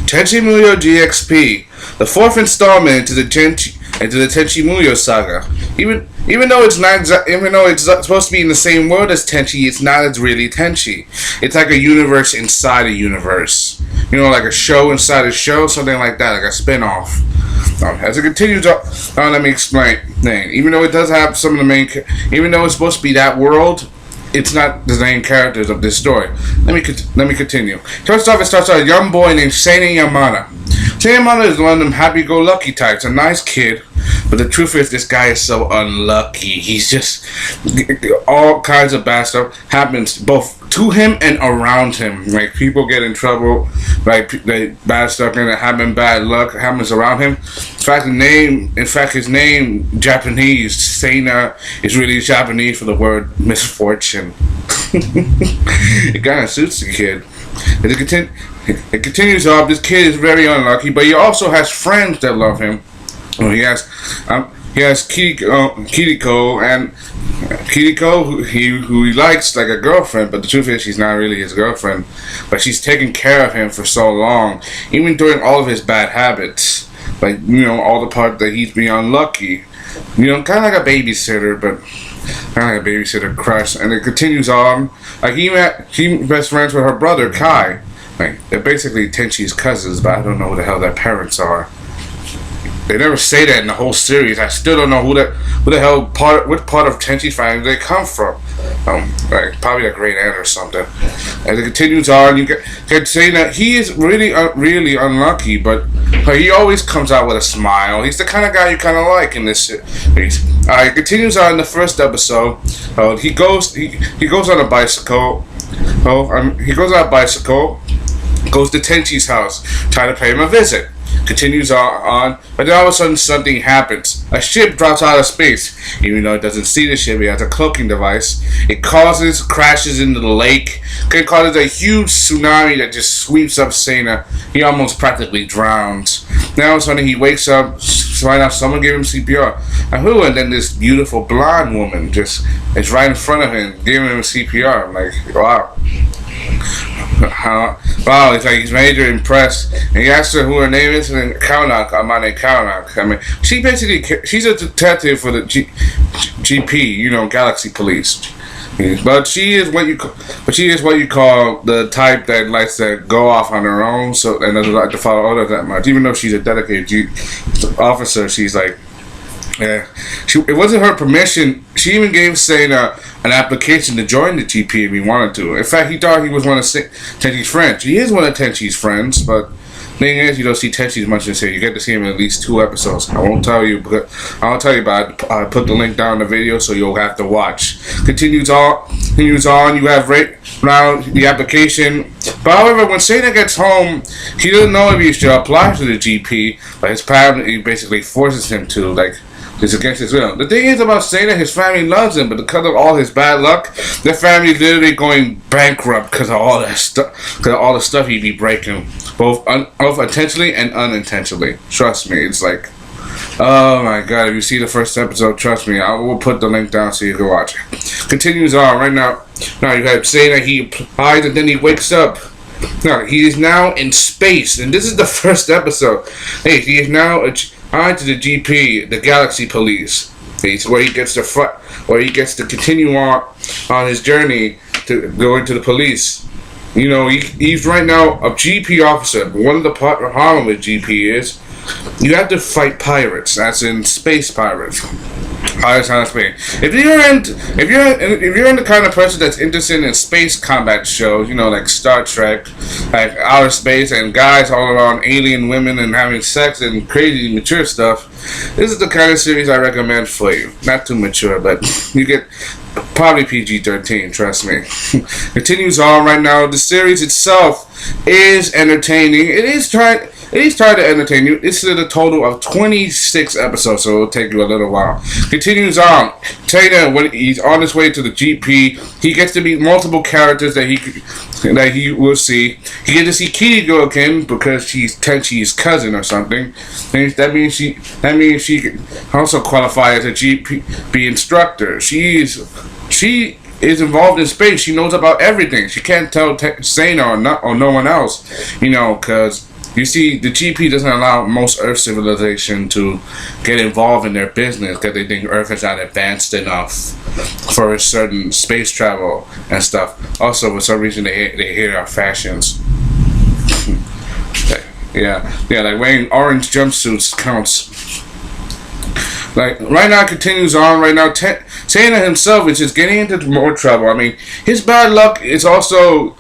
Tenchi Muyo GXP, the fourth installment into the Tenchi Muyo saga. Even though it's not supposed to be in the same world as Tenchi, it's not as really Tenchi. It's like a universe inside a universe. You know, like a show inside a show, something like that, like a spin-off. As it continues on, let me explain. Even though it does have some of the even though it's supposed to be that world, it's not the main characters of this story. Let me continue. First off, it starts out a young boy named Seinen Yamada. Seinen Yamada is one of them happy-go-lucky types, a nice kid, but the truth is this guy is so unlucky. He's just, all kinds of bad stuff happens both to him and around him. Like, people get in trouble, like bad stuff gonna happen, bad luck happens around him. In fact, his name, Japanese, Seina, is really Japanese for the word misfortune. It kind of suits the kid. It continues on. This kid is very unlucky, but he also has friends that love him. Well, he has Kiriko, and Kiriko, who he likes like a girlfriend, but the truth is she's not really his girlfriend. But she's taken care of him for so long, even during all of his bad habits. Like, you know, all the part that he's being unlucky. You know, kind of like a babysitter, but kind of like a babysitter crush. And it continues on. Like, he best friends with her brother, Kai. Like, they're basically Tenchi's cousins, but I don't know who the hell their parents are. They never say that in the whole series. I still don't know which part of Tenchi's family they come from. Like probably a great aunt or something. As it continues on, you can say that he is really, really unlucky, but he always comes out with a smile. He's the kind of guy you kind of like in this series. It continues on in the first episode. He goes on a bicycle. He goes on a bicycle. Goes to Tenchi's house, trying to pay him a visit. Continues on, but then all of a sudden something happens. A ship drops out of space. Even though it doesn't see the ship, it has a cloaking device. It crashes into the lake. It causes a huge tsunami that just sweeps up Seina. He almost practically drowns. Now all of a sudden he wakes up, find out someone gave him CPR. And then this beautiful blonde woman just is right in front of him, giving him CPR. I'm like, wow. Wow, it's like he's major impressed. And he asked her who her name is, and Kaunak, Amane Kaunak. I mean, she's a detective for the GP, you know, Galaxy Police. But she is what you call the type that likes to go off on her own, and doesn't like to follow orders that much. Even though she's a dedicated officer, she's like, yeah, it wasn't her permission. She even gave Seina an application to join the GP if he wanted to. In fact, he thought he was one of Tenchi's friends. He is one of Tenchi's friends, but the thing is, you don't see Tenchi as much in this series. You get to see him in at least 2 episodes. I won't tell you, but I put the link down in the video, so you'll have to watch. Continues on. You have right now the application. But however, when Seina gets home, he doesn't know if he should apply to the GP, but his family basically forces him to, like, it's against his will. The thing is about Seina, his family loves him, but because of all his bad luck, their family is literally going bankrupt because of all that stuff, because of all the stuff he be breaking, both intentionally and unintentionally. Trust me, it's like, oh my god! If you see the first episode, trust me, I will put the link down so you can watch it. Continues on right now. Now you have Seina. He applies and then he wakes up. Now he is now in space, and this is the first episode. Hey, he is now on to the GP, the Galaxy Police. It's where he gets to continue on his journey to go into the police. You know, he's right now a GP officer. But one of the problem with GP is you have to fight pirates, as in space pirates. Pirates out of space. If you're the kind of person that's interested in space combat shows, you know, like Star Trek, like outer space, and guys all around alien women and having sex and crazy mature stuff, this is the kind of series I recommend for you. Not too mature, but you get probably PG-13, trust me. Continues on right now. The series itself is entertaining. It is trying to entertain you. This is a total of 26 episodes, so it'll take you a little while. Continues on. Seina, when he's on his way to the GP, he gets to meet multiple characters that he will see. He gets to see Kiriko again because she's Tenchi's cousin or something. And that means she can also qualify as a GP instructor. She is involved in space. She knows about everything. She can't tell Seina or no one else, you know, because You see, the GP doesn't allow most Earth civilization to get involved in their business because they think Earth is not advanced enough for a certain space travel and stuff. Also, for some reason, they hate our fashions. Yeah, like wearing orange jumpsuits counts. Like, right now it continues on. Right now, Sana himself is just getting into more trouble. I mean, his bad luck is also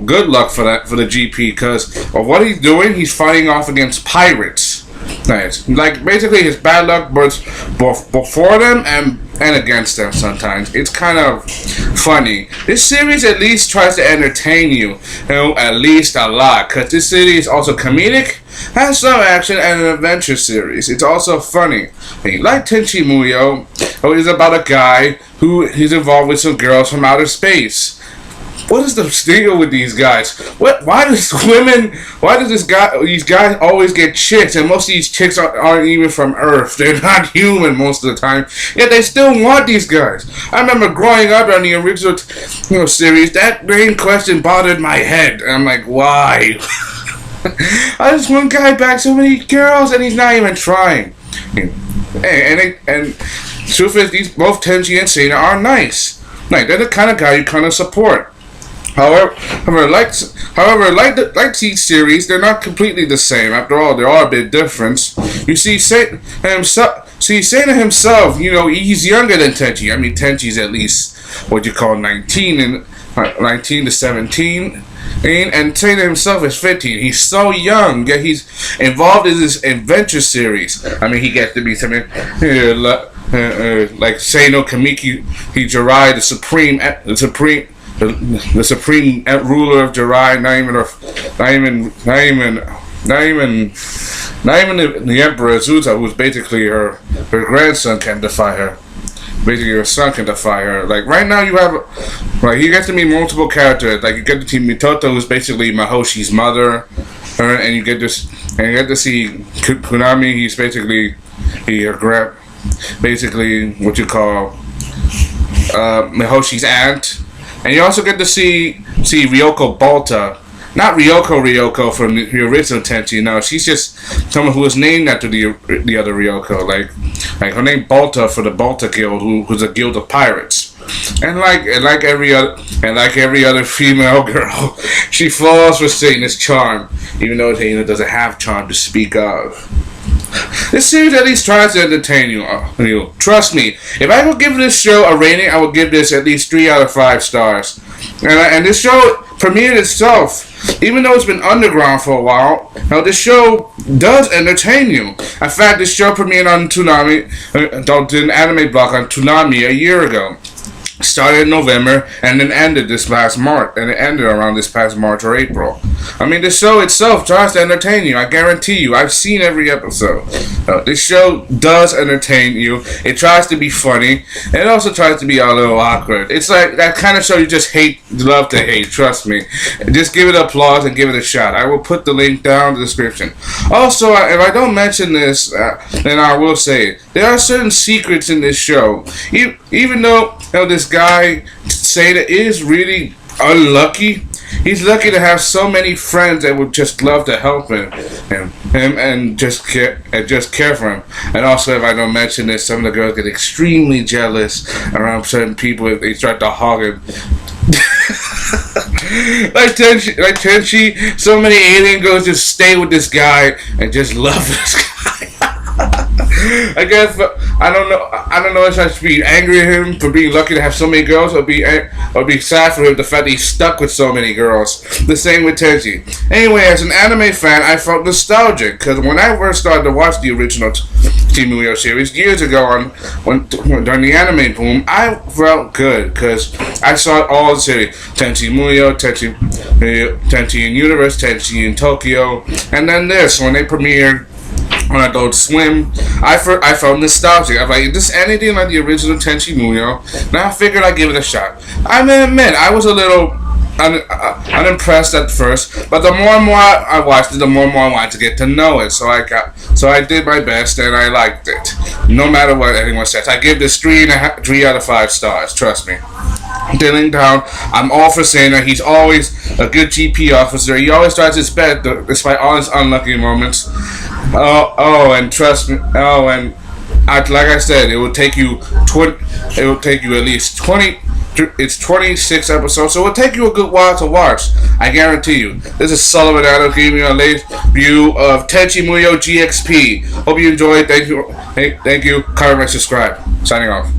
good luck for the GP because of what he's doing. He's fighting off against pirates. Nice. Like, basically his bad luck was both before them and against them sometimes. It's kind of funny. This series at least tries to entertain you know, at least a lot, because this series is also comedic, has some action, and an adventure series. It's also funny. Like Tenchi Muyo, who is about a guy who is involved with some girls from outer space. What is the deal with these guys? Why does these guys always get chicks? And most of these chicks aren't even from Earth. They're not human most of the time. Yet they still want these guys. I remember growing up on the original, series. That main question bothered my head. And I'm like, why? I just one guy back so many girls, and he's not even trying. And truth is, both Tenchi and Sana are nice. Like, they're the kind of guy you kind of support. However, like each series, they're not completely the same. After all, there are a bit different. You see, Sana himself, he's younger than Tenchi. I mean, Tenchi's at least what you call 19 to 17. And Sana himself is 15. He's so young, yet he's involved in this adventure series. I mean, he gets to be something like Seino Kamiki Hijirai, the supreme ruler of Jirai, not even the Emperor Azusa, who's basically her grandson, can defy her. Basically, her son can defy her. Like, right now, you get to meet multiple characters. Like, you get to meet Mitoto, who's basically Mahoshi's mother, and you get to see Kunami. He's basically basically what you call Mahoshi's aunt. And you also get to see Ryoko Balta. Not Ryoko from the original Tenchi. No, she's just someone who was named after the other Ryoko. Like her name Balta for the Balta Guild, who's a guild of pirates. And like every other female girl, she falls for Satan's charm, even though Satana doesn't have charm to speak of. This series at least tries to entertain you. Trust me, if I would give this show a rating, I would give this at least 3 out of 5 stars. And this show premiered itself, even though it's been underground for a while. Now this show does entertain you. In fact, this show premiered on Toonami, did an anime block on Toonami a year ago. Started in November and then ended this past March, and it ended around this past March or April. I mean, the show itself tries to entertain you. I guarantee you. I've seen every episode. This show does entertain you. It tries to be funny. And it also tries to be a little awkward. It's like that kind of show you just love to hate. Trust me. Just give it applause and give it a shot. I will put the link down in the description. Also, if I don't mention this, then I will say it. There are certain secrets in this show. Even though this guy Sada is really unlucky. He's lucky to have so many friends that would just love to help him and just care for him. And also, if I don't mention this, some of the girls get extremely jealous around certain people if they start to hog him. like Tenchi, so many alien girls just stay with this guy and just love this guy. I guess I don't know if I should be angry at him for being lucky to have so many girls, or be sad for him the fact that he's stuck with so many girls. The same with Tenchi. Anyway, as an anime fan, I felt nostalgic because when I first started to watch the original Tenchi Muyo series years ago, during the anime boom, I felt good because I saw all the series: Tenchi Muyo, Tenchi in Universe, Tenchi in Tokyo, and then this when they premiered on Adult Swim, I felt nostalgic. I was like, is this anything like the original Tenchi Muyo? Now I figured I'd give it a shot. I may admit, I was a little unimpressed at first, but the more and more I watched it, the more and more I wanted to get to know it. So I did my best, and I liked it. No matter what anyone says, I give this 3 out of 5 stars. Trust me. dealing down. I'm all for saying that he's always a good GP officer. He always tries his best despite all his unlucky moments. And trust me. Like I said, it will take you 20. It will take you at least 20. It's 26 episodes, so it will take you a good while to watch. I guarantee you. This is Sullivan Adams giving you a latest view of Tenchi Muyo GXP. Hope you enjoyed. Thank you. Thank you. Comment, subscribe. Signing off.